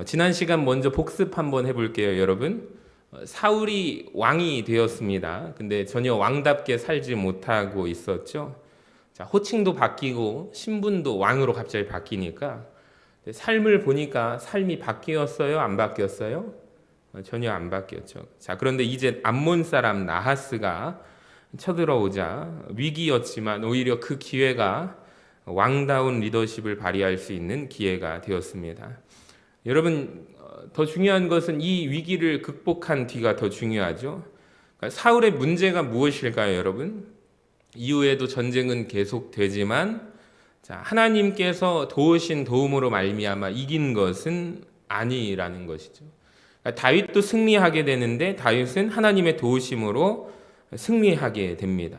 지난 시간 먼저 복습 한번 해볼게요, 여러분. 사울이 왕이 되었습니다. 근데 전혀 왕답게 살지 못하고 있었죠. 자, 호칭도 바뀌고 신분도 왕으로 갑자기 바뀌니까 삶을 보니까 삶이 바뀌었어요, 안 바뀌었어요? 전혀 안 바뀌었죠. 자, 그런데 이제 암몬 사람 나하스가 쳐들어오자 위기였지만 오히려 그 기회가 왕다운 리더십을 발휘할 수 있는 기회가 되었습니다. 여러분, 더 중요한 것은 이 위기를 극복한 뒤가 더 중요하죠. 그러니까 사울의 문제가 무엇일까요, 여러분? 이후에도 전쟁은 계속되지만 하나님께서 도우신 도움으로 말미암아 이긴 것은 아니라는 것이죠. 그러니까 다윗도 승리하게 되는데 다윗은 하나님의 도우심으로 승리하게 됩니다.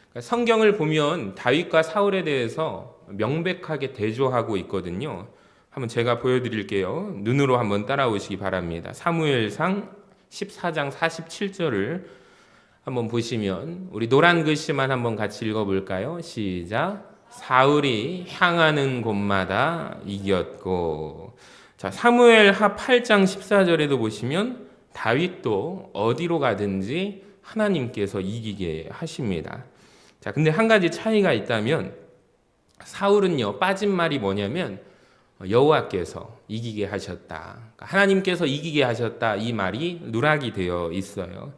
그러니까 성경을 보면 다윗과 사울에 대해서 명백하게 대조하고 있거든요. 한번 제가 보여드릴게요. 눈으로 한번 따라오시기 바랍니다. 사무엘상 14장 47절을 한번 보시면 우리 노란 글씨만 한번 같이 읽어볼까요? 시작. 사울이 향하는 곳마다 이겼고. 자, 사무엘하 8장 14절에도 보시면 다윗도 어디로 가든지 하나님께서 이기게 하십니다. 자, 근데 한 가지 차이가 있다면 사울은요, 빠진 말이 뭐냐면 여호와께서 이기게 하셨다. 하나님께서 이기게 하셨다. 이 말이 누락이 되어 있어요.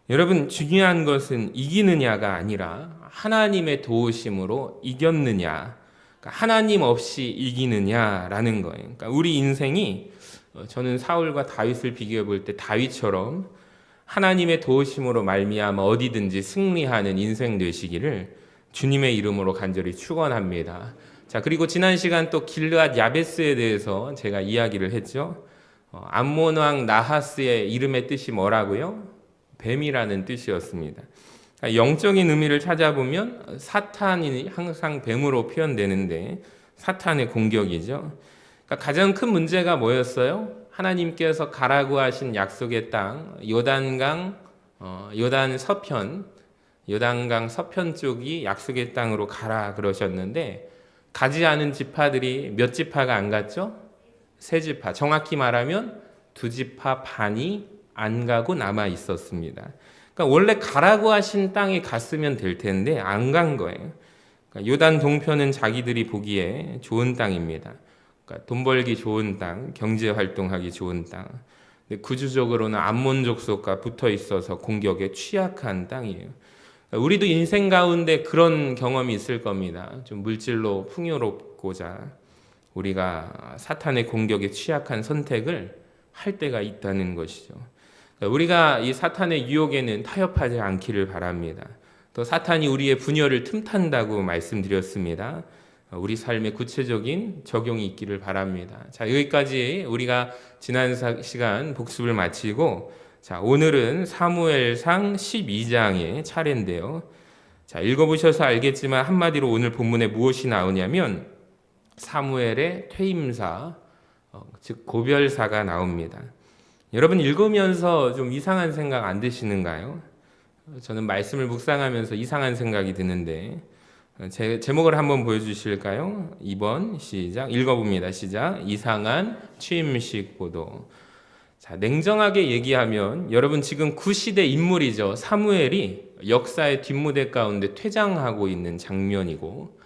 여러분, 중요한 것은 이기느냐가 아니라 하나님의 도우심으로 이겼느냐, 하나님 없이 이기느냐라는 거예요. 그러니까 우리 인생이 저는 사울과 다윗을 비교해 볼 때 다윗처럼 하나님의 도우심으로 말미암아 어디든지 승리하는 인생 되시기를 주님의 이름으로 간절히 축원합니다. 자, 그리고 지난 시간 또 길르앗 야베스에 대해서 제가 이야기를 했죠. 암몬 왕 나하스의 이름의 뜻이 뭐라고요? 뱀이라는 뜻이었습니다. 영적인 의미를 찾아보면 사탄이 항상 뱀으로 표현되는데 사탄의 공격이죠. 그러니까 가장 큰 문제가 뭐였어요? 하나님께서 가라고 하신 약속의 땅 요단강 서편 쪽이 약속의 땅으로 가라 그러셨는데 가지 않은 지파들이 몇 지파가 안 갔죠? 세 지파. 정확히 말하면 두 지파 반이 안 가고 남아 있었습니다. 그러니까 원래 가라고 하신 땅에 갔으면 될 텐데 안 간 거예요. 그러니까 요단 동편은 자기들이 보기에 좋은 땅입니다. 그러니까 돈 벌기 좋은 땅, 경제 활동하기 좋은 땅. 근데 구조적으로는 암몬 족속과 붙어 있어서 공격에 취약한 땅이에요. 우리도 인생 가운데 그런 경험이 있을 겁니다. 좀 물질로 풍요롭고자 우리가 사탄의 공격에 취약한 선택을 할 때가 있다는 것이죠. 우리가 이 사탄의 유혹에는 타협하지 않기를 바랍니다. 또 사탄이 우리의 분열을 틈탄다고 말씀드렸습니다. 우리 삶에 구체적인 적용이 있기를 바랍니다. 자, 여기까지 우리가 지난 시간 복습을 마치고 자, 오늘은 사무엘상 12장의 차례인데요. 자, 읽어보셔서 알겠지만 한마디로 오늘 본문에 무엇이 나오냐면 사무엘의 퇴임사, 즉 고별사가 나옵니다. 여러분 읽으면서 좀 이상한 생각 안 드시는가요? 저는 말씀을 묵상하면서 이상한 생각이 드는데 제목을 한번 보여주실까요? 2번 시작. 읽어봅니다. 시작. 이상한 취임식 보도. 자, 냉정하게 얘기하면 여러분 지금 구시대 인물이죠. 사무엘이 역사의 뒷무대 가운데 퇴장하고 있는 장면이고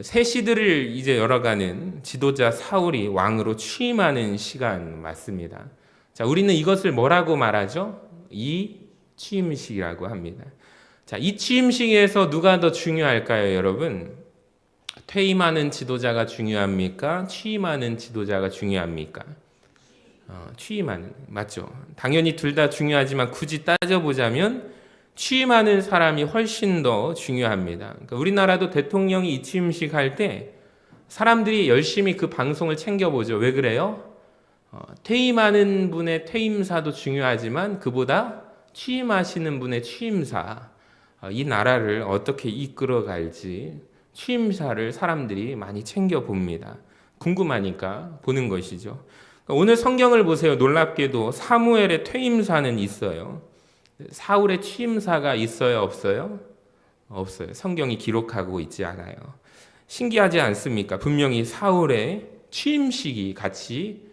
새 시대를 이제 열어가는 지도자 사울이 왕으로 취임하는 시간 맞습니다. 자, 우리는 이것을 뭐라고 말하죠? 이 취임식이라고 합니다. 자, 이 취임식에서 누가 더 중요할까요, 여러분? 퇴임하는 지도자가 중요합니까? 취임하는 지도자가 중요합니까? 취임하는, 맞죠? 당연히 둘 다 중요하지만 굳이 따져보자면 취임하는 사람이 훨씬 더 중요합니다. 그러니까 우리나라도 대통령이 이 취임식 할 때 사람들이 열심히 그 방송을 챙겨보죠. 왜 그래요? 퇴임하는 분의 퇴임사도 중요하지만 그보다 취임하시는 분의 취임사, 이 나라를 어떻게 이끌어갈지 취임사를 사람들이 많이 챙겨봅니다. 궁금하니까 보는 것이죠. 오늘 성경을 보세요. 놀랍게도 사무엘의 퇴임사는 있어요. 사울의 취임사가 있어요? 없어요? 없어요. 성경이 기록하고 있지 않아요. 신기하지 않습니까? 분명히 사울의 취임식이 같이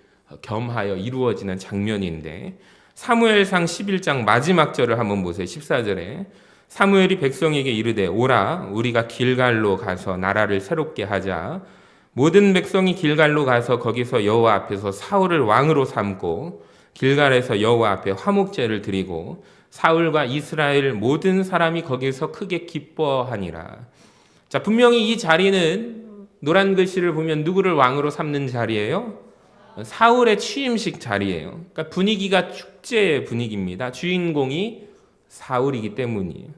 겸하여 이루어지는 장면인데 사무엘상 11장 마지막 절을 한번 보세요. 14절에 사무엘이 백성에게 이르되 오라 우리가 길갈로 가서 나라를 새롭게 하자. 모든 백성이 길갈로 가서 거기서 여호와 앞에서 사울을 왕으로 삼고 길갈에서 여호와 앞에 화목제를 드리고 사울과 이스라엘 모든 사람이 거기서 크게 기뻐하니라. 자, 분명히 이 자리는 노란 글씨를 보면 누구를 왕으로 삼는 자리예요? 사울의 취임식 자리예요. 그러니까 분위기가 축제의 분위기입니다. 주인공이 사울이기 때문이에요.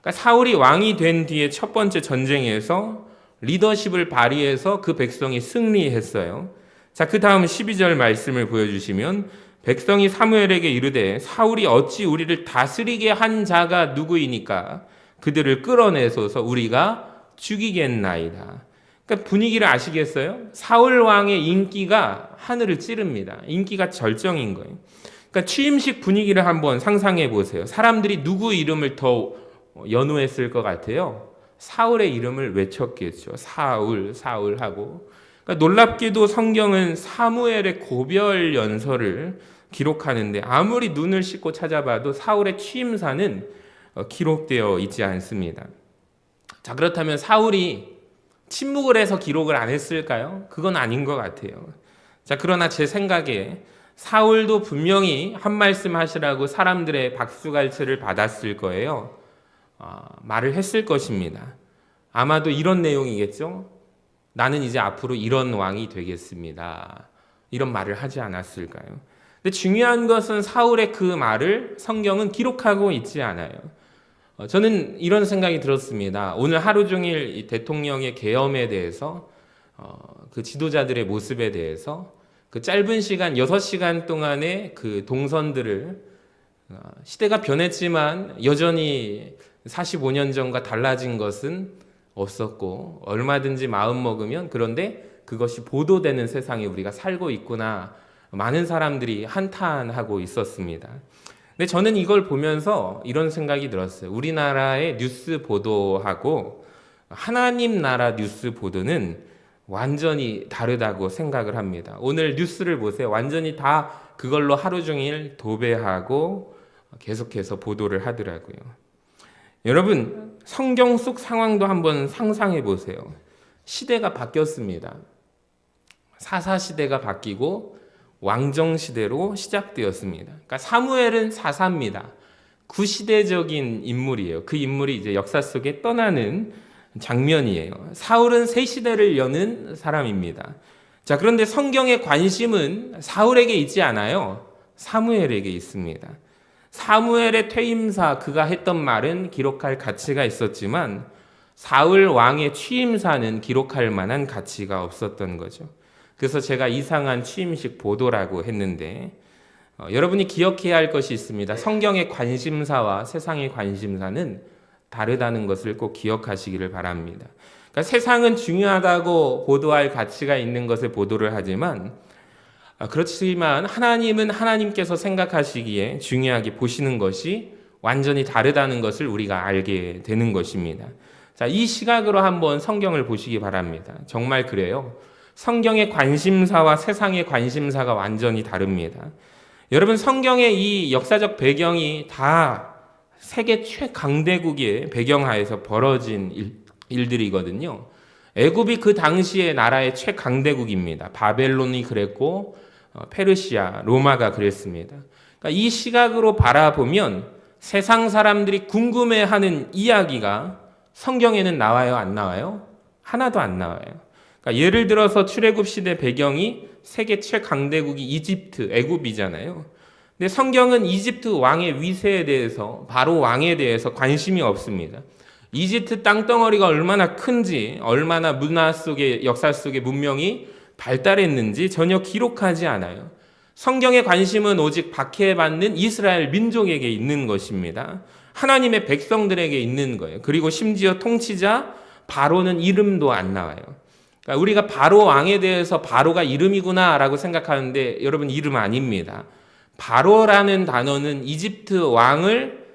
그러니까 사울이 왕이 된 뒤에 첫 번째 전쟁에서 리더십을 발휘해서 그 백성이 승리했어요. 자, 그 다음 12절 말씀을 보여주시면 백성이 사무엘에게 이르되 사울이 어찌 우리를 다스리게 한 자가 누구이니까 그들을 끌어내소서 우리가 죽이겠나이다. 그러니까 분위기를 아시겠어요? 사울 왕의 인기가 하늘을 찌릅니다. 인기가 절정인 거예요. 그러니까 취임식 분위기를 한번 상상해 보세요. 사람들이 누구 이름을 더 연호했을 것 같아요? 사울의 이름을 외쳤겠죠. 사울, 사울 하고. 그러니까 놀랍게도 성경은 사무엘의 고별 연설을 기록하는데 아무리 눈을 씻고 찾아봐도 사울의 취임사는 기록되어 있지 않습니다. 자, 그렇다면 사울이 침묵을 해서 기록을 안 했을까요? 그건 아닌 것 같아요. 자, 그러나 제 생각에 사울도 분명히 한 말씀 하시라고 사람들의 박수갈채를 받았을 거예요. 말을 했을 것입니다. 아마도 이런 내용이겠죠? 나는 이제 앞으로 이런 왕이 되겠습니다. 이런 말을 하지 않았을까요? 근데 중요한 것은 사울의 그 말을 성경은 기록하고 있지 않아요. 저는 이런 생각이 들었습니다. 오늘 하루 종일 이 대통령의 계엄에 대해서 그 지도자들의 모습에 대해서 그 짧은 시간 6시간 동안의 그 동선들을 시대가 변했지만 여전히 45년 전과 달라진 것은 없었고 얼마든지 마음 먹으면 그런데 그것이 보도되는 세상에 우리가 살고 있구나 많은 사람들이 한탄하고 있었습니다. 근데 저는 이걸 보면서 이런 생각이 들었어요. 우리나라의 뉴스 보도하고 하나님 나라 뉴스 보도는 완전히 다르다고 생각을 합니다. 오늘 뉴스를 보세요. 완전히 다 그걸로 하루 종일 도배하고 계속해서 보도를 하더라고요. 여러분, 성경 속 상황도 한번 상상해 보세요. 시대가 바뀌었습니다. 사사시대가 바뀌고 왕정시대로 시작되었습니다. 그러니까 사무엘은 사사입니다. 구시대적인 인물이에요. 그 인물이 이제 역사 속에 떠나는 장면이에요. 사울은 새 시대를 여는 사람입니다. 자, 그런데 성경의 관심은 사울에게 있지 않아요. 사무엘에게 있습니다. 사무엘의 퇴임사 그가 했던 말은 기록할 가치가 있었지만 사울 왕의 취임사는 기록할 만한 가치가 없었던 거죠. 그래서 제가 이상한 취임식 보도라고 했는데 여러분이 기억해야 할 것이 있습니다. 성경의 관심사와 세상의 관심사는 다르다는 것을 꼭 기억하시기를 바랍니다. 그러니까 세상은 중요하다고 보도할 가치가 있는 것을 보도를 하지만 그렇지만 하나님은 하나님께서 생각하시기에 중요하게 보시는 것이 완전히 다르다는 것을 우리가 알게 되는 것입니다. 자, 이 시각으로 한번 성경을 보시기 바랍니다. 정말 그래요. 성경의 관심사와 세상의 관심사가 완전히 다릅니다. 여러분, 성경의 이 역사적 배경이 다 세계 최강대국의 배경하에서 벌어진 일들이거든요. 애굽이 그 당시의 나라의 최강대국입니다. 바벨론이 그랬고 페르시아, 로마가 그랬습니다. 그러니까 이 시각으로 바라보면 세상 사람들이 궁금해하는 이야기가 성경에는 나와요, 안 나와요? 하나도 안 나와요. 그러니까 예를 들어서 출애굽 시대 배경이 세계 최강대국이 이집트, 애굽이잖아요. 근데 성경은 이집트 왕의 위세에 대해서, 바로 왕에 대해서 관심이 없습니다. 이집트 땅덩어리가 얼마나 큰지, 얼마나 문화 속에, 역사 속에 문명이 발달했는지 전혀 기록하지 않아요. 성경의 관심은 오직 박해받는 이스라엘 민족에게 있는 것입니다. 하나님의 백성들에게 있는 거예요. 그리고 심지어 통치자 바로는 이름도 안 나와요. 그러니까 우리가 바로 왕에 대해서 바로가 이름이구나 라고 생각하는데 여러분, 이름 아닙니다. 바로라는 단어는 이집트 왕을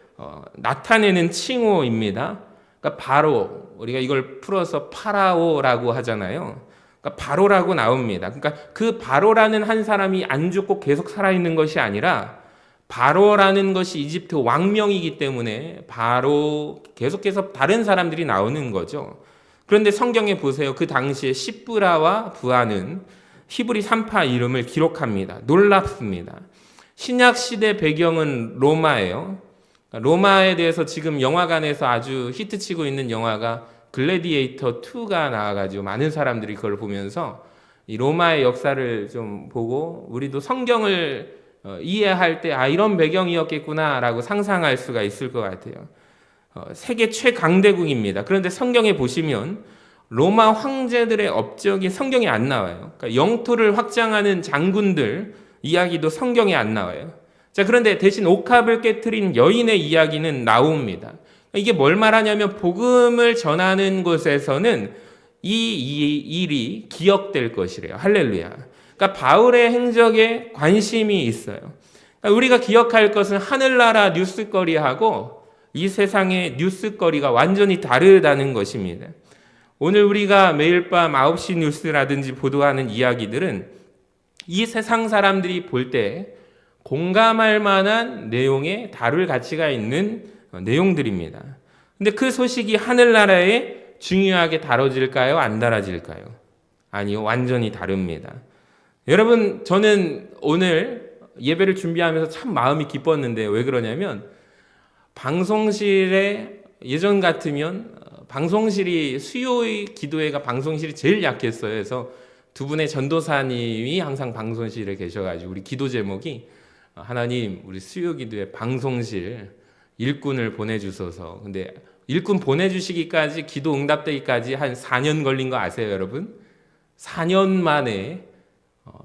나타내는 칭호입니다. 그러니까 바로, 우리가 이걸 풀어서 파라오라고 하잖아요. 그러니까 바로라고 나옵니다. 그러니까 그 바로라는 한 사람이 안 죽고 계속 살아있는 것이 아니라 바로라는 것이 이집트 왕명이기 때문에 바로 계속해서 다른 사람들이 나오는 거죠. 그런데 성경에 보세요. 그 당시에 시브라와 부하는 히브리 3파 이름을 기록합니다. 놀랍습니다. 신약 시대 배경은 로마예요. 로마에 대해서 지금 영화관에서 아주 히트치고 있는 영화가 글래디에이터 2가 나와가지고 많은 사람들이 그걸 보면서 이 로마의 역사를 좀 보고 우리도 성경을 이해할 때 이런 배경이었겠구나라고 상상할 수가 있을 것 같아요. 세계 최강대국입니다. 그런데 성경에 보시면 로마 황제들의 업적이 성경에 안 나와요. 그러니까 영토를 확장하는 장군들 이야기도 성경에 안 나와요. 자, 그런데 대신 옥합을 깨트린 여인의 이야기는 나옵니다. 이게 뭘 말하냐면 복음을 전하는 곳에서는 이 일이 기억될 것이래요. 할렐루야. 그러니까 바울의 행적에 관심이 있어요. 그러니까 우리가 기억할 것은 하늘나라 뉴스거리하고 이 세상의 뉴스거리가 완전히 다르다는 것입니다. 오늘 우리가 매일 밤 9시 뉴스라든지 보도하는 이야기들은 이 세상 사람들이 볼 때 공감할 만한 내용에 다룰 가치가 있는 내용들입니다. 근데 그 소식이 하늘나라에 중요하게 다뤄질까요? 안 다뤄질까요? 아니요, 완전히 다릅니다. 여러분, 저는 오늘 예배를 준비하면서 참 마음이 기뻤는데 왜 그러냐면 방송실에 예전 같으면 방송실이 수요일 기도회가 방송실이 제일 약했어요. 그래서 두 분의 전도사님이 항상 방송실에 계셔가지고 우리 기도 제목이 하나님 우리 수요 기도회 방송실 일꾼을 보내주소서. 근데 일꾼 보내주시기까지 기도 응답되기까지 한 4년 걸린 거 아세요, 여러분? 4년 만에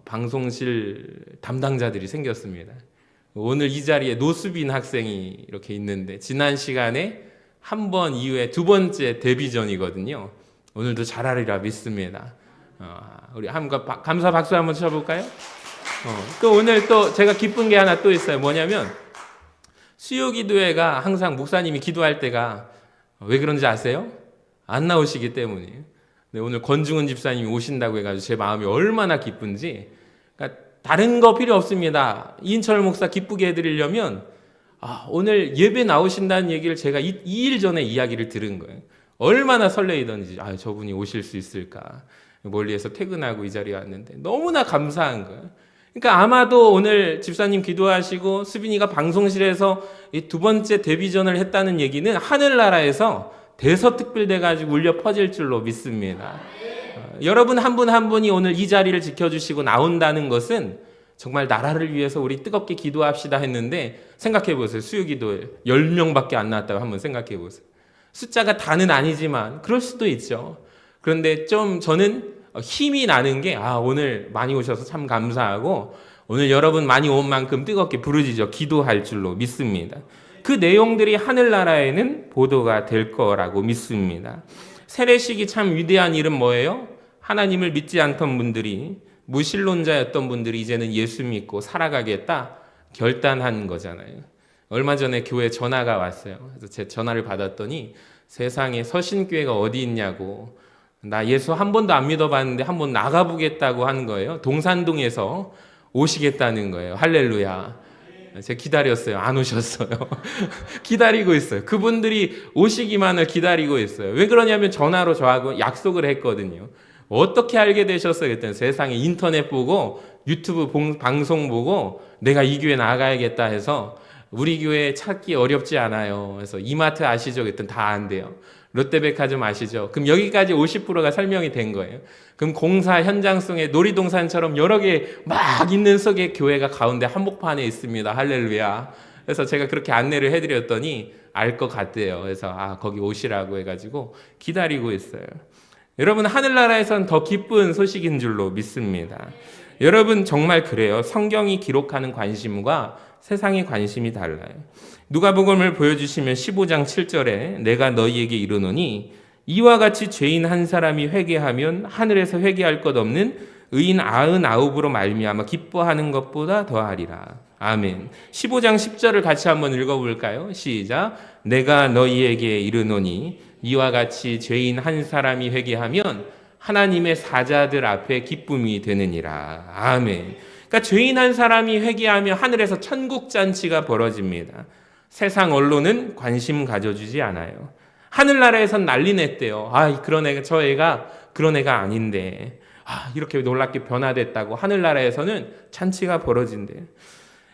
방송실 담당자들이 생겼습니다. 오늘 이 자리에 노수빈 학생이 이렇게 있는데 지난 시간에 한 번 이후에 두 번째 데뷔전이거든요. 오늘도 잘하리라 믿습니다. 우리 한번 감사 박수 한번 쳐볼까요? 또 오늘 또 제가 기쁜 게 하나 또 있어요. 뭐냐면 수요기도회가 항상 목사님이 기도할 때가 왜 그런지 아세요? 안 나오시기 때문이에요. 근데 오늘 권중은 집사님이 오신다고 해가지고 제 마음이 얼마나 기쁜지. 그러니까 다른 거 필요 없습니다. 이인철 목사 기쁘게 해드리려면 오늘 예배 나오신다는 얘기를 제가 2일 전에 이야기를 들은 거예요. 얼마나 설레이던지 저분이 오실 수 있을까. 멀리에서 퇴근하고 이 자리에 왔는데 너무나 감사한 거예요. 그러니까 아마도 오늘 집사님 기도하시고 수빈이가 방송실에서 이 두 번째 데뷔전을 했다는 얘기는 하늘나라에서 대서특필돼 가지고 울려 퍼질 줄로 믿습니다. 여러분 한 분 한 분이 오늘 이 자리를 지켜주시고 나온다는 것은 정말 나라를 위해서 우리 뜨겁게 기도합시다 했는데 생각해 보세요. 수요기도에 10명밖에 안 나왔다고 한번 생각해 보세요. 숫자가 다는 아니지만 그럴 수도 있죠. 그런데 좀 저는 힘이 나는 게 오늘 많이 오셔서 참 감사하고 오늘 여러분 많이 온 만큼 뜨겁게 부르짖어 기도할 줄로 믿습니다. 그 내용들이 하늘나라에는 보도가 될 거라고 믿습니다. 세례식이 참 위대한 일은 뭐예요? 하나님을 믿지 않던 분들이 무신론자였던 분들이 이제는 예수 믿고 살아가겠다 결단한 거잖아요. 얼마 전에 교회 전화가 왔어요. 그래서 제 전화를 받았더니 세상에 서신교회가 어디 있냐고 나 예수 한 번도 안 믿어봤는데 한번 나가보겠다고 하는 거예요. 동산동에서 오시겠다는 거예요. 할렐루야. 제가 기다렸어요. 안 오셨어요. 기다리고 있어요. 그분들이 오시기만을 기다리고 있어요. 왜 그러냐면 전화로 저하고 약속을 했거든요. 어떻게 알게 되셨어요? 그랬더니 세상에 인터넷 보고 유튜브 방송 보고 내가 이 교회 나가야겠다 해서 우리 교회 찾기 어렵지 않아요. 그래서 이마트 아시죠? 그랬더니 다 안 돼요. 롯데백화점 아시죠? 그럼 여기까지 50%가 설명이 된 거예요. 그럼 공사 현장 속에 놀이동산처럼 여러 개 막 있는 속에 교회가 가운데 한복판에 있습니다. 할렐루야. 그래서 제가 그렇게 안내를 해드렸더니 알 것 같대요. 그래서 거기 오시라고 해가지고 기다리고 있어요. 여러분 하늘나라에선 더 기쁜 소식인 줄로 믿습니다. 여러분 정말 그래요. 성경이 기록하는 관심과 세상의 관심이 달라요. 누가복음을 보여주시면 15장 7절에 내가 너희에게 이르노니 이와 같이 죄인 한 사람이 회개하면 하늘에서 회개할 것 없는 의인 99으로 말미암아 기뻐하는 것보다 더하리라. 아멘. 15장 10절을 같이 한번 읽어볼까요? 시작. 내가 너희에게 이르노니 이와 같이 죄인 한 사람이 회개하면 하나님의 사자들 앞에 기쁨이 되느니라. 아멘. 그러니까 죄인 한 사람이 회개하며 하늘에서 천국 잔치가 벌어집니다. 세상 언론은 관심 가져주지 않아요. 하늘나라에선 난리 냈대요. 그런 애가, 저 애가 그런 애가 아닌데. 이렇게 놀랍게 변화됐다고 하늘나라에서는 잔치가 벌어진대요.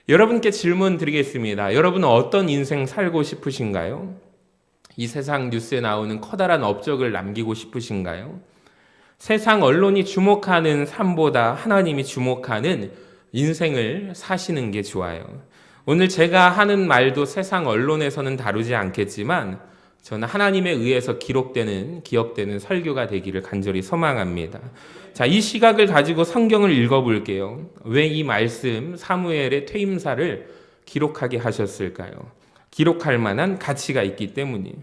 여러분께 질문 드리겠습니다. 여러분은 어떤 인생 살고 싶으신가요? 이 세상 뉴스에 나오는 커다란 업적을 남기고 싶으신가요? 세상 언론이 주목하는 삶보다 하나님이 주목하는 인생을 사시는 게 좋아요. 오늘 제가 하는 말도 세상 언론에서는 다루지 않겠지만 저는 하나님에 의해서 기록되는, 기억되는 설교가 되기를 간절히 소망합니다. 자, 이 시각을 가지고 성경을 읽어볼게요. 왜 이 말씀 사무엘의 퇴임사를 기록하게 하셨을까요? 기록할 만한 가치가 있기 때문이에요.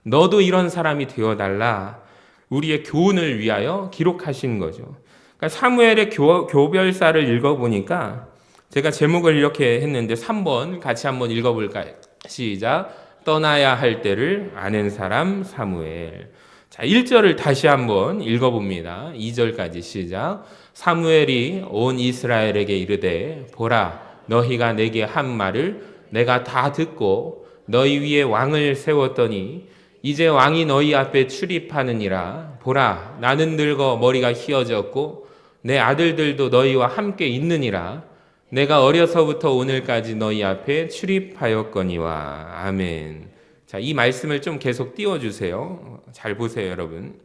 너도 이런 사람이 되어달라. 우리의 교훈을 위하여 기록하신 거죠. 그러니까 사무엘의 교별사를 읽어보니까 제가 제목을 이렇게 했는데 3번 같이 한번 읽어볼까요? 시작. 떠나야 할 때를 아는 사람 사무엘. 자, 1절을 다시 한번 읽어봅니다. 2절까지 시작. 사무엘이 온 이스라엘에게 이르되 보라 너희가 내게 한 말을 내가 다 듣고 너희 위에 왕을 세웠더니 이제 왕이 너희 앞에 출입하느니라. 보라 나는 늙어 머리가 휘어졌고 내 아들들도 너희와 함께 있느니라. 내가 어려서부터 오늘까지 너희 앞에 출입하였거니와. 아멘. 자, 이 말씀을 좀 계속 띄워주세요. 잘 보세요, 여러분.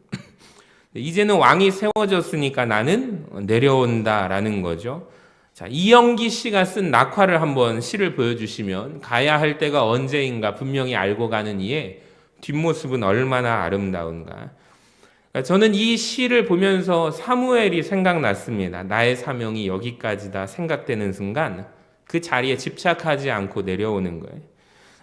이제는 왕이 세워졌으니까 나는 내려온다라는 거죠. 자, 이영기 씨가 쓴 낙화를 한번 시를 보여주시면 가야 할 때가 언제인가 분명히 알고 가는 이의 뒷모습은 얼마나 아름다운가. 저는 이 시를 보면서 사무엘이 생각났습니다. 나의 사명이 여기까지다 생각되는 순간 그 자리에 집착하지 않고 내려오는 거예요.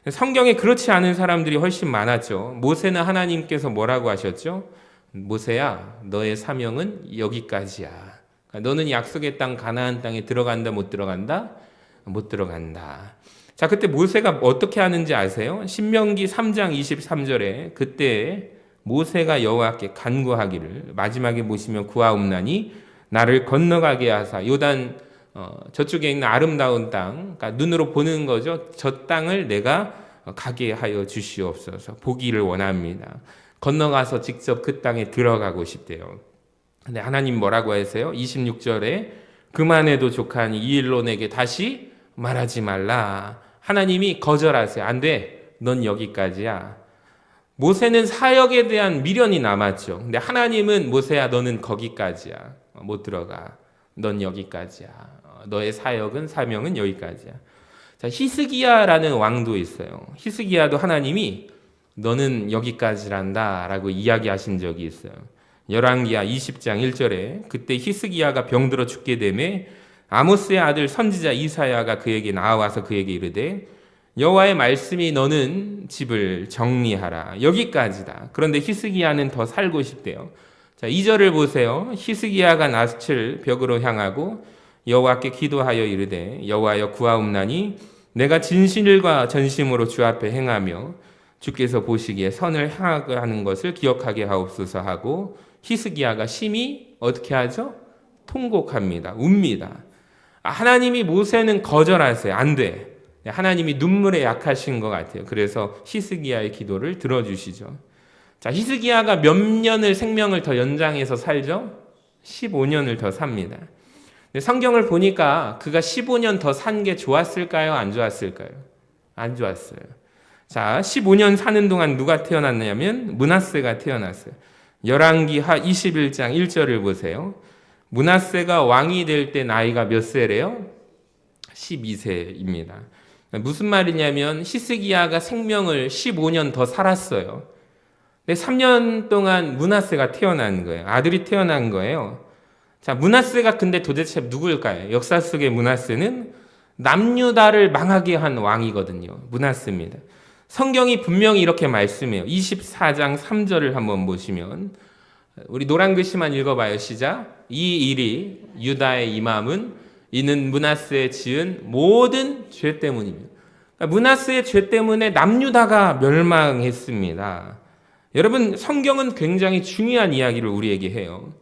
성경에 그렇지 않은 사람들이 훨씬 많았죠. 모세는 하나님께서 뭐라고 하셨죠? 모세야, 너의 사명은 여기까지야. 너는 약속의 땅 가나안 땅에 들어간다 못 들어간다? 못 들어간다. 자, 그때 모세가 어떻게 하는지 아세요? 신명기 3장 23절에 그때 모세가 여호와께 간구하기를, 마지막에 보시면 구하옵나니 나를 건너가게 하사 요단 저쪽에 있는 아름다운 땅, 그러니까 눈으로 보는 거죠. 저 땅을 내가 가게 하여 주시옵소서. 보기를 원합니다. 건너가서 직접 그 땅에 들어가고 싶대요. 근데 하나님 뭐라고 하세요? 26절에 그만해도 족하니 이 일로 내게 다시 말하지 말라. 하나님이 거절하세요. 안 돼. 넌 여기까지야. 모세는 사역에 대한 미련이 남았죠. 근데 하나님은 모세야 너는 거기까지야. 못 들어가. 넌 여기까지야. 너의 사역은 사명은 여기까지야. 자, 히스기야라는 왕도 있어요. 히스기야도 하나님이 너는 여기까지란다 라고 이야기하신 적이 있어요. 열왕기하 20장 1절에 그때 히스기야가 병들어 죽게 되매 아모스의 아들 선지자 이사야가 그에게 나와서 그에게 이르되 여호와의 말씀이 너는 집을 정리하라. 여기까지다. 그런데 히스기야는 더 살고 싶대요. 자, 2절을 보세요. 히스기야가 낯을 벽으로 향하고 여호와께 기도하여 이르되 여호와여 구하옵나니 내가 진실과 전심으로 주 앞에 행하며 주께서 보시기에 선을 행하는 것을 기억하게 하옵소서 하고 히스기야가 심히 어떻게 하죠? 통곡합니다. 웁니다. 하나님이 모세는 거절하세요. 안 돼. 하나님이 눈물에 약하신 것 같아요. 그래서 히스기야의 기도를 들어주시죠. 자, 히스기야가 몇 년을 생명을 더 연장해서 살죠? 15년을 더 삽니다. 근데 성경을 보니까 그가 15년 더 산 게 좋았을까요? 안 좋았을까요? 안 좋았어요. 자, 15년 사는 동안 누가 태어났냐면 므낫세가 태어났어요. 열왕기하 21장 1절을 보세요. 므낫세가 왕이 될 때 나이가 몇 세래요? 12세입니다. 무슨 말이냐면 히스기야가 생명을 15년 더 살았어요. 근데 3년 동안 므낫세가 태어난 거예요. 아들이 태어난 거예요. 자, 므낫세가 근데 도대체 누굴까요? 역사 속의 므낫세는 남유다를 망하게 한 왕이거든요. 므낫세입니다. 성경이 분명히 이렇게 말씀해요. 24장 3절을 한번 보시면 우리 노란 글씨만 읽어봐요. 시작. 이 일이 유다의 임함은 이는 므낫세에 지은 모든 죄 때문입니다. 그러니까 므낫세의 죄 때문에 남유다가 멸망했습니다. 여러분, 성경은 굉장히 중요한 이야기를 우리에게 해요.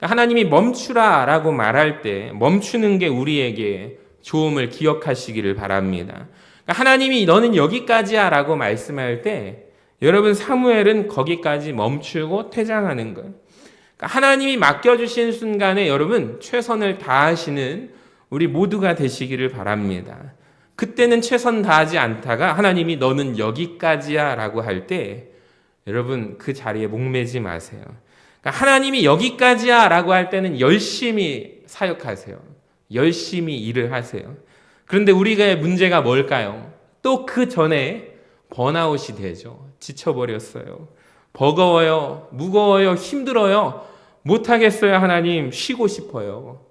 하나님이 멈추라라고 말할 때 멈추는 게 우리에게 좋음을 기억하시기를 바랍니다. 하나님이 너는 여기까지야 라고 말씀할 때 여러분 사무엘은 거기까지 멈추고 퇴장하는 거예요. 하나님이 맡겨주신 순간에 여러분 최선을 다하시는 우리 모두가 되시기를 바랍니다. 그때는 최선 다하지 않다가 하나님이 너는 여기까지야 라고 할 때 여러분 그 자리에 목매지 마세요. 하나님이 여기까지야 라고 할 때는 열심히 사역하세요. 열심히 일을 하세요. 그런데 우리가 문제가 뭘까요? 또 그 전에 번아웃이 되죠. 지쳐버렸어요. 버거워요. 무거워요. 힘들어요. 못하겠어요. 하나님 쉬고 싶어요.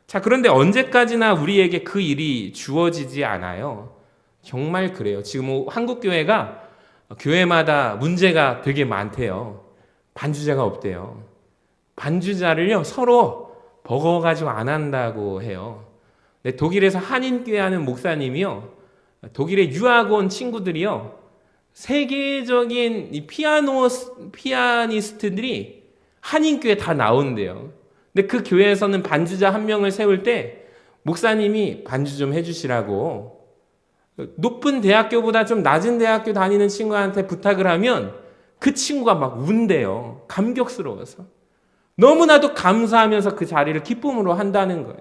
자, 그런데 언제까지나 우리에게 그 일이 주어지지 않아요. 정말 그래요. 지금 한국교회가 교회마다 문제가 되게 많대요. 반주자가 없대요. 반주자를요 서로 버거워가지고 안 한다고 해요. 근데 독일에서 한인교회 하는 목사님이요, 독일에 유학 온 친구들이요, 세계적인 이 피아니스트들이 한인교회 다 나온대요. 근데 그 교회에서는 반주자 한 명을 세울 때 목사님이 반주 좀 해주시라고 높은 대학교보다 좀 낮은 대학교 다니는 친구한테 부탁을 하면 그 친구가 막 운대요. 감격스러워서. 너무나도 감사하면서 그 자리를 기쁨으로 한다는 거예요.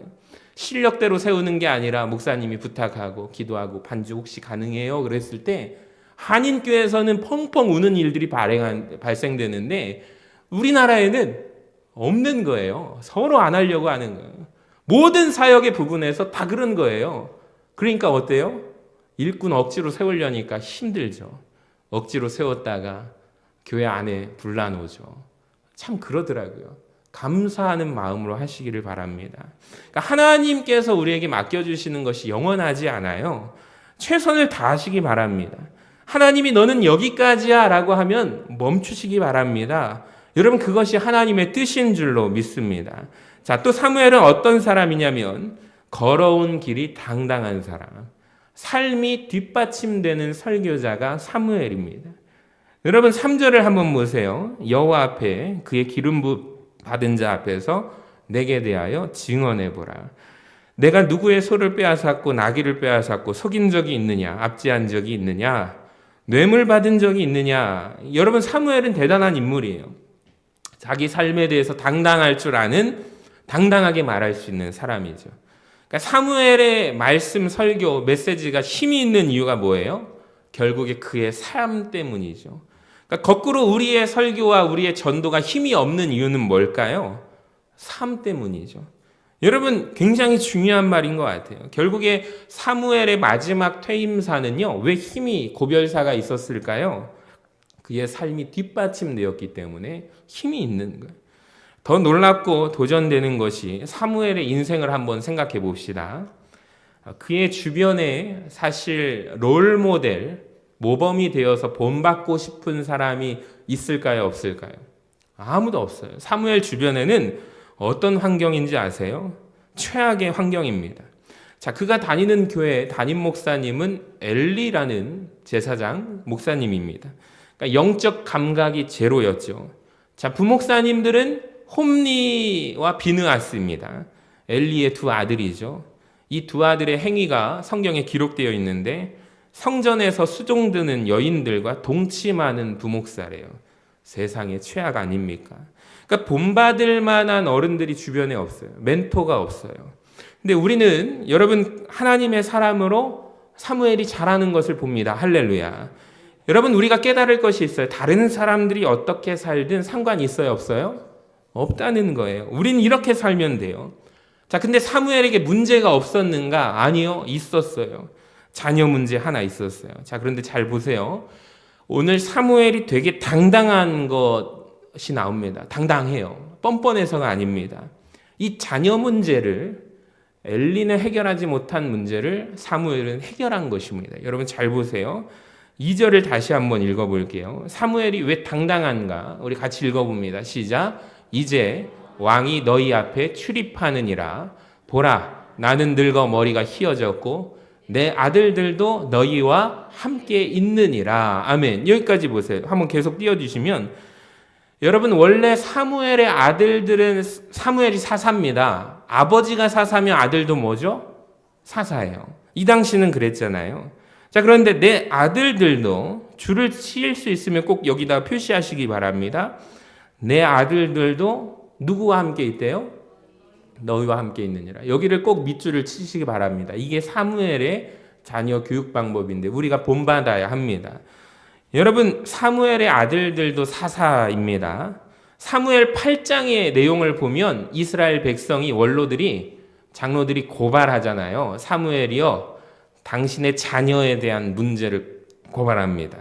실력대로 세우는 게 아니라 목사님이 부탁하고 기도하고 반주 혹시 가능해요? 그랬을 때 한인교회에서는 펑펑 우는 일들이 발생되는데 우리나라에는 없는 거예요. 서로 안 하려고 하는 거예요. 모든 사역의 부분에서 다 그런 거예요. 그러니까 어때요? 일꾼 억지로 세우려니까 힘들죠. 억지로 세웠다가 교회 안에 분란 오죠. 참 그러더라고요. 감사하는 마음으로 하시기를 바랍니다. 그러니까 하나님께서 우리에게 맡겨주시는 것이 영원하지 않아요. 최선을 다하시기 바랍니다. 하나님이 너는 여기까지야 라고 하면 멈추시기 바랍니다. 여러분 그것이 하나님의 뜻인 줄로 믿습니다. 자, 또 사무엘은 어떤 사람이냐면 걸어온 길이 당당한 사람, 삶이 뒷받침되는 설교자가 사무엘입니다. 여러분 3절을 한번 보세요. 여호와 앞에 그의 기름 받은 자 앞에서 내게 대하여 증언해보라. 내가 누구의 소를 빼앗았고 나귀를 빼앗았고 속인 적이 있느냐, 압제한 적이 있느냐, 뇌물 받은 적이 있느냐. 여러분 사무엘은 대단한 인물이에요. 자기 삶에 대해서 당당할 줄 아는, 당당하게 말할 수 있는 사람이죠. 그러니까 사무엘의 말씀, 설교, 메시지가 힘이 있는 이유가 뭐예요? 결국에 그의 삶 때문이죠. 그러니까 거꾸로 우리의 설교와 우리의 전도가 힘이 없는 이유는 뭘까요? 삶 때문이죠. 여러분 굉장히 중요한 말인 것 같아요. 결국에 사무엘의 마지막 퇴임사는요, 왜 힘이 고별사가 있었을까요? 그의 삶이 뒷받침되었기 때문에 힘이 있는 거예요. 더 놀랍고 도전되는 것이 사무엘의 인생을 한번 생각해 봅시다. 그의 주변에 사실 롤모델, 모범이 되어서 본받고 싶은 사람이 있을까요? 없을까요? 아무도 없어요. 사무엘 주변에는 어떤 환경인지 아세요? 최악의 환경입니다. 자, 그가 다니는 교회 담임 목사님은 엘리라는 제사장 목사님입니다. 그러니까 영적 감각이 제로였죠. 자, 부목사님들은 홈리와 비느하스입니다. 엘리의 두 아들이죠. 이 두 아들의 행위가 성경에 기록되어 있는데 성전에서 수종드는 여인들과 동침하는 부목사래요. 세상의 최악 아닙니까? 그러니까 본받을 만한 어른들이 주변에 없어요. 멘토가 없어요. 근데 우리는 여러분 하나님의 사람으로 사무엘이 잘하는 것을 봅니다. 할렐루야. 여러분 우리가 깨달을 것이 있어요. 다른 사람들이 어떻게 살든 상관이 있어요? 없어요? 없다는 거예요. 우린 이렇게 살면 돼요. 자, 근데 사무엘에게 문제가 없었는가? 아니요, 있었어요. 자녀 문제 하나 있었어요. 자, 그런데 잘 보세요. 오늘 사무엘이 되게 당당한 것이 나옵니다. 당당해요. 뻔뻔해서가 아닙니다. 이 자녀 문제를, 엘리는 해결하지 못한 문제를 사무엘은 해결한 것입니다. 여러분 잘 보세요. 2절을 다시 한번 읽어볼게요. 사무엘이 왜 당당한가? 우리 같이 읽어봅니다. 시작. 이제 왕이 너희 앞에 출입하느니라. 보라, 나는 늙어 머리가 희어졌고 내 아들들도 너희와 함께 있느니라. 아멘. 여기까지 보세요. 한번 계속 띄워주시면 여러분, 원래 사무엘의 아들들은 사무엘이 사사입니다. 아버지가 사사면 아들도 뭐죠? 사사예요. 이 당시는 그랬잖아요. 자, 그런데 내 아들들도 줄을 치일 수 있으면 꼭 여기다 표시하시기 바랍니다. 내 아들들도 누구와 함께 있대요? 너희와 함께 있느니라. 여기를 꼭 밑줄을 치시기 바랍니다. 이게 사무엘의 자녀 교육 방법인데 우리가 본받아야 합니다. 여러분, 사무엘의 아들들도 사사입니다. 사무엘 8장의 내용을 보면 이스라엘 백성이 원로들이 장로들이 고발하잖아요. 사무엘이요, 당신의 자녀에 대한 문제를 고발합니다.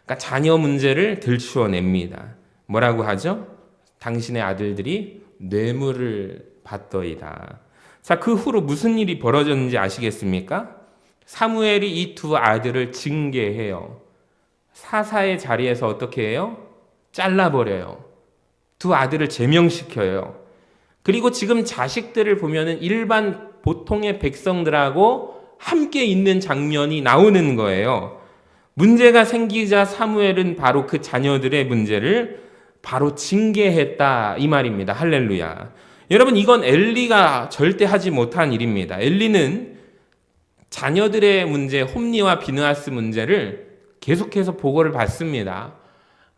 그러니까 자녀 문제를 들추어냅니다. 뭐라고 하죠? 당신의 아들들이 뇌물을 받더이다. 자, 그 후로 무슨 일이 벌어졌는지 아시겠습니까? 사무엘이 이 두 아들을 징계해요. 사사의 자리에서 어떻게 해요? 잘라버려요. 두 아들을 제명시켜요. 그리고 지금 자식들을 보면은 일반 보통의 백성들하고 함께 있는 장면이 나오는 거예요. 문제가 생기자 사무엘은 바로 그 자녀들의 문제를 바로 징계했다, 이 말입니다. 할렐루야. 여러분, 이건 엘리가 절대 하지 못한 일입니다. 엘리는 자녀들의 문제, 홈리와 비느하스 문제를 계속해서 보고를 받습니다.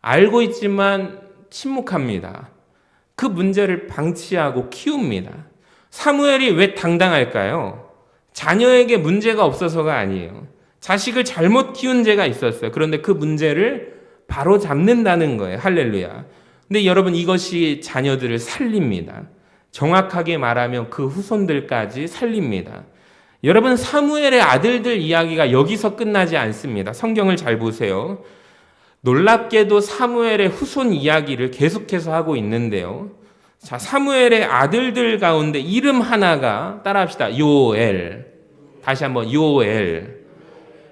알고 있지만 침묵합니다. 그 문제를 방치하고 키웁니다. 사무엘이 왜 당당할까요? 자녀에게 문제가 없어서가 아니에요. 자식을 잘못 키운 죄가 있었어요. 그런데 그 문제를 바로 잡는다는 거예요. 할렐루야. 근데 여러분, 이것이 자녀들을 살립니다. 정확하게 말하면 그 후손들까지 살립니다. 여러분, 사무엘의 아들들 이야기가 여기서 끝나지 않습니다. 성경을 잘 보세요. 놀랍게도 사무엘의 후손 이야기를 계속해서 하고 있는데요. 자, 사무엘의 아들들 가운데 이름 하나가, 따라합시다. 요엘. 다시 한번 요엘.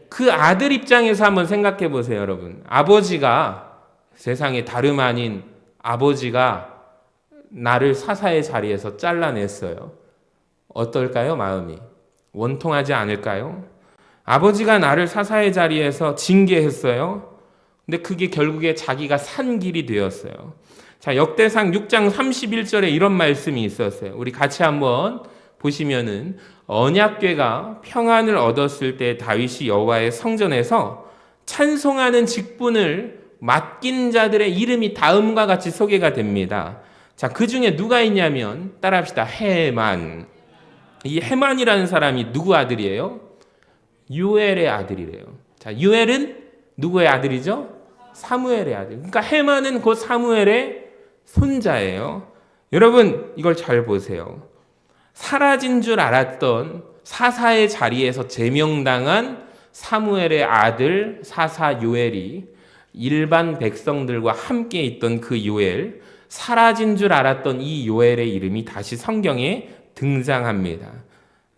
그 아들 입장에서 한번 생각해 보세요, 여러분. 아버지가, 세상에 다름 아닌 아버지가 나를 사사의 자리에서 잘라냈어요. 어떨까요, 마음이? 원통하지 않을까요? 아버지가 나를 사사의 자리에서 징계했어요. 근데 그게 결국에 자기가 산 길이 되었어요. 자, 역대상 6장 31절에 이런 말씀이 있었어요. 우리 같이 한번 보시면은, 언약궤가 평안을 얻었을 때 다윗이 여호와의 성전에서 찬송하는 직분을 맡긴 자들의 이름이 다음과 같이 소개가 됩니다. 자, 그 중에 누가 있냐면, 따라합시다. 헤만. 이 헤만이라는 사람이 누구 아들이에요? 유엘의 아들이래요. 자, 유엘은 누구의 아들이죠? 사무엘의 아들. 그러니까 헤만은 곧 사무엘의 손자예요. 여러분, 이걸 잘 보세요. 사라진 줄 알았던 사사의 자리에서 제명당한 사무엘의 아들 사사 요엘이 일반 백성들과 함께 있던 그 요엘, 사라진 줄 알았던 이 요엘의 이름이 다시 성경에 등장합니다.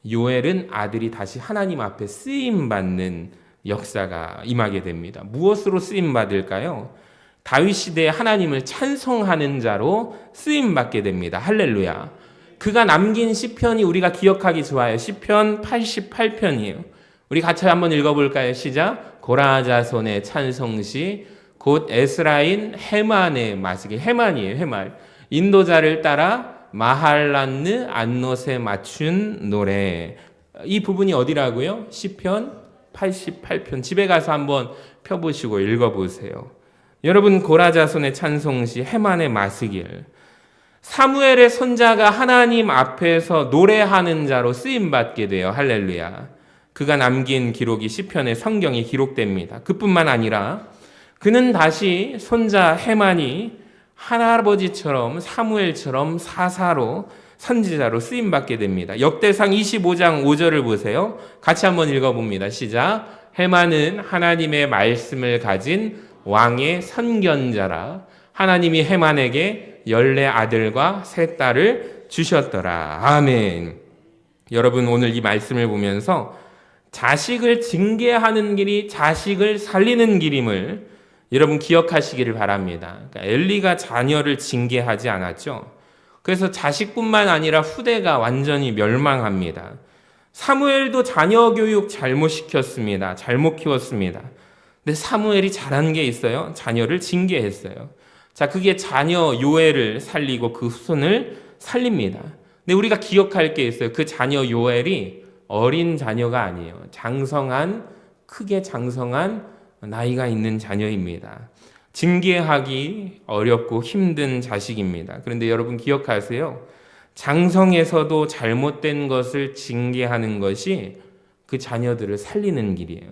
요엘은 아들이 다시 하나님 앞에 쓰임받는 역사가 임하게 됩니다. 무엇으로 쓰임받을까요? 다윗 시대에 하나님을 찬송하는 자로 쓰임받게 됩니다. 할렐루야. 그가 남긴 시편이 우리가 기억하기 좋아요. 시편 88편이에요. 우리 같이 한번 읽어볼까요? 시작. 고라 자손의 찬송시, 곧 에스라인 헤만의 마시기. 헤만이에요. 헤만. 인도자를 따라 마할란느 안노세 맞춘 노래. 이 부분이 어디라고요? 시편 88편. 집에 가서 한번 펴보시고 읽어보세요. 여러분, 고라 자손의 찬송시 헤만의 마시길. 사무엘의 손자가 하나님 앞에서 노래하는 자로 쓰임받게 돼요. 할렐루야. 그가 남긴 기록이 시편의 성경에 기록됩니다. 그뿐만 아니라 그는 다시 손자 헤만이 할아버지처럼 사무엘처럼 사사로 선지자로 쓰임받게 됩니다. 역대상 25장 5절을 보세요. 같이 한번 읽어봅니다. 시작. 헤만은 하나님의 말씀을 가진 왕의 선견자라. 하나님이 헤만에게 14아들과 3딸을 주셨더라. 아멘. 여러분, 오늘 이 말씀을 보면서 자식을 징계하는 길이 자식을 살리는 길임을 여러분 기억하시기를 바랍니다. 그러니까 엘리가 자녀를 징계하지 않았죠. 그래서 자식뿐만 아니라 후대가 완전히 멸망합니다. 사무엘도 자녀 교육 잘못 시켰습니다. 잘못 키웠습니다. 근데 사무엘이 잘한 게 있어요. 자녀를 징계했어요. 자, 그게 자녀 요엘을 살리고 그 후손을 살립니다. 근데 우리가 기억할 게 있어요. 그 자녀 요엘이 어린 자녀가 아니에요. 크게 장성한 나이가 있는 자녀입니다. 징계하기 어렵고 힘든 자식입니다. 그런데 여러분 기억하세요. 장성에서도 잘못된 것을 징계하는 것이 그 자녀들을 살리는 길이에요.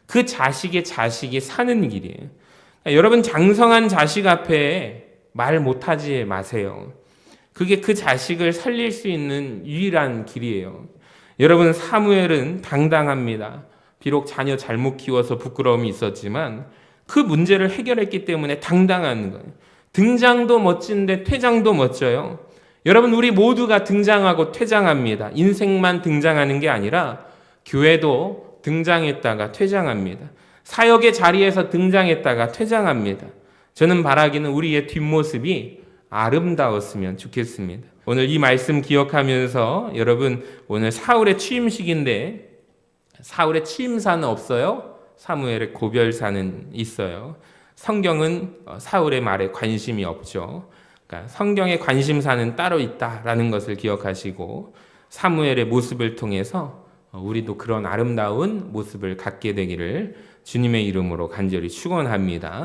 그 자식의 자식이 사는 길이에요. 여러분 장성한 자식 앞에 말 못하지 마세요. 그게 그 자식을 살릴 수 있는 유일한 길이에요. 여러분 사무엘은 당당합니다. 비록 자녀 잘못 키워서 부끄러움이 있었지만 그 문제를 해결했기 때문에 당당한 거예요. 등장도 멋진데 퇴장도 멋져요. 여러분 우리 모두가 등장하고 퇴장합니다. 인생만 등장하는 게 아니라 교회도 등장했다가 퇴장합니다. 사역의 자리에서 등장했다가 퇴장합니다. 저는 바라기는 우리의 뒷모습이 아름다웠으면 좋겠습니다. 오늘 이 말씀 기억하면서 여러분 오늘 사울의 취임식인데 사울의 취임사는 없어요. 사무엘의 고별사는 있어요. 성경은 사울의 말에 관심이 없죠. 그러니까 성경의 관심사는 따로 있다라는 것을 기억하시고 사무엘의 모습을 통해서 우리도 그런 아름다운 모습을 갖게 되기를 주님의 이름으로 간절히 축원합니다.